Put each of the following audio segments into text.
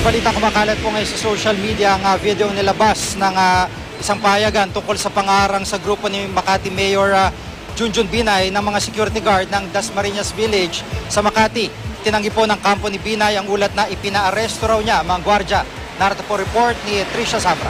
Balitang kumakalat po ngayon sa social media ang video nilabas ng isang pahayagan tungkol sa pangarang sa grupo ni Makati Mayor Junjun Binay ng mga security guard ng Dasmariñas Village sa Makati. Tinanggi po ng kampo ni Binay ang ulat na ipinaaresto raw niya mga gwardya. Narito po report ni Trisha Zafra.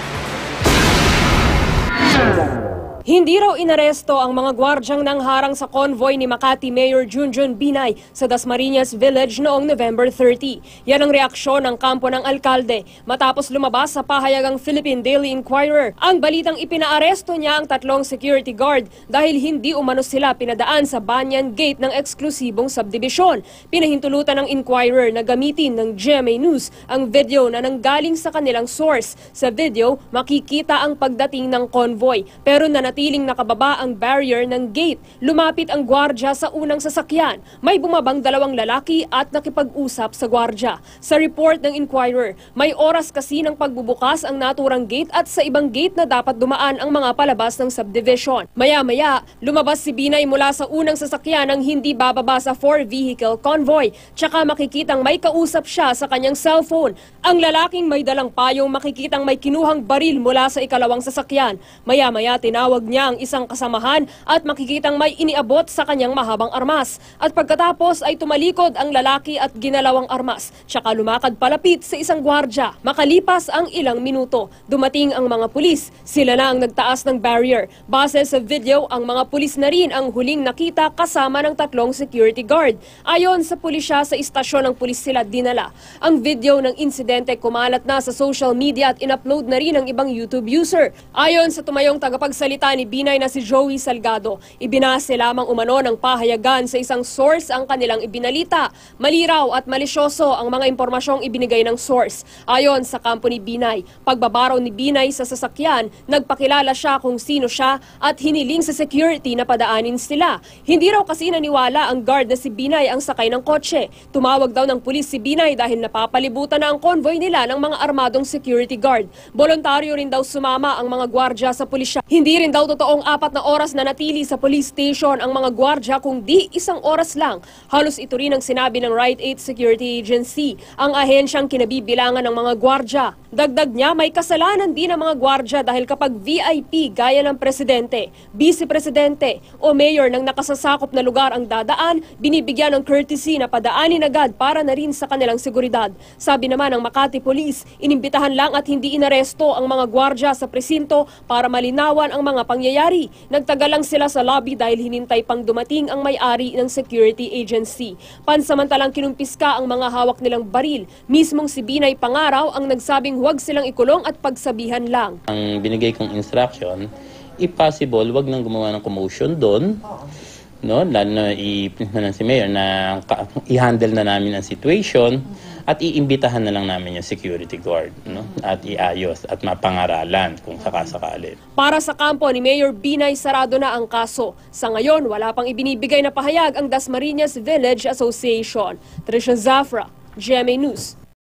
Hindi raw inaresto ang mga gwardyang nangharang sa convoy ni Makati Mayor Junjun Binay sa Dasmariñas Village noong November 30. Yan ang reaksyon ng kampo ng alkalde matapos lumabas sa pahayagang Philippine Daily Inquirer. Ang balitang ipinaaresto niya ang 3 security guard dahil hindi umano sila pinadaan sa Banyan Gate ng eksklusibong subdivision. Pinahintulutan ng Inquirer na gamitin ng GMA News ang video na nanggaling sa kanilang source. Sa video, makikita ang pagdating ng convoy pero nanatiling nakababa ang barrier ng gate. Lumapit ang gwardya sa unang sasakyan. May bumabang 2 lalaki at nakipag-usap sa gwardya. Sa report ng Inquirer, may oras kasi ng pagbubukas ang naturang gate at sa ibang gate na dapat dumaan ang mga palabas ng subdivision. Maya-maya, lumabas si Binay mula sa unang sasakyan ng hindi bababa sa 4-vehicle convoy. Tsaka makikitang may kausap siya sa kanyang cellphone. Ang lalaking may dalang payong makikitang may kinuhang baril mula sa ikalawang sasakyan. Maya-maya tinawag niya ang isang kasamahan at makikitang may iniabot sa kanyang mahabang armas. At pagkatapos ay tumalikod ang lalaki at ginalawang armas. Tsaka lumakad palapit sa isang gwardya. Makalipas ang ilang minuto, dumating ang mga pulis. Sila na ang nagtaas ng barrier. Base sa video, ang mga pulis na rin ang huling nakita kasama ng 3 security guard. Ayon sa pulisya, sa istasyon ng pulis sila dinala. Ang video ng insidente kumalat na sa social media at in-upload na rin ng ibang YouTube user. Ayon sa tumayong tagapagsalita ni Binay na si Joey Salgado, ibinase lamang umano ng pahayagan sa isang source ang kanilang ibinalita. Maliraw at malisyoso ang mga impormasyong ibinigay ng source. Ayon sa kampo ni Binay, pagbabaraw ni Binay sa sasakyan, nagpakilala siya kung sino siya at hiniling sa security na padaanin sila. Hindi raw kasi naniwala ang guard na si Binay ang sakay ng kotse. Tumawag daw ng pulis si Binay dahil napapalibutan na ang convoy nila ng mga armadong security guard. Voluntaryo rin daw sumama ang mga gwardya sa pulisya. Hindi rin daw totoong 4 na oras na natili sa police station ang mga gwardya kung di 1 oras lang. Halos ito rin ang sinabi ng Right 8 Security Agency, ang ahensyang kinabibilangan ng mga gwardya. Dagdag niya, may kasalanan din ang mga gwardya dahil kapag VIP gaya ng presidente, vice-presidente o mayor ng nakasasakop na lugar ang dadaan, binibigyan ng courtesy na padaanin agad para na rin sa kanilang seguridad. Sabi naman ng Makati Police, inimbitahan lang at hindi inaresto ang mga gwardya sa presinto para malinawan ang mga pangyayari. Nagtagal lang sila sa lobby dahil hinintay pang dumating ang may-ari ng security agency. Pansamantalang kinumpiska ang mga hawak nilang baril. Mismong si Binay Pangaraw ang nagsabing huwag silang ikulong at pagsabihan lang. Ang binigay kong instruction, if possible, huwag nang gumawa ng commotion doon. No, lalo na si Mayor na i-handle na namin ang situation at iimbitahan na lang namin yung security guard, no? At iayos at mapangaralan kung sakasakali. Para sa kampo ni Mayor Binay, sarado na ang kaso. Sa ngayon, wala pang ibinibigay na pahayag ang Dasmariñas Village Association. Trisha Zafra, GMA News.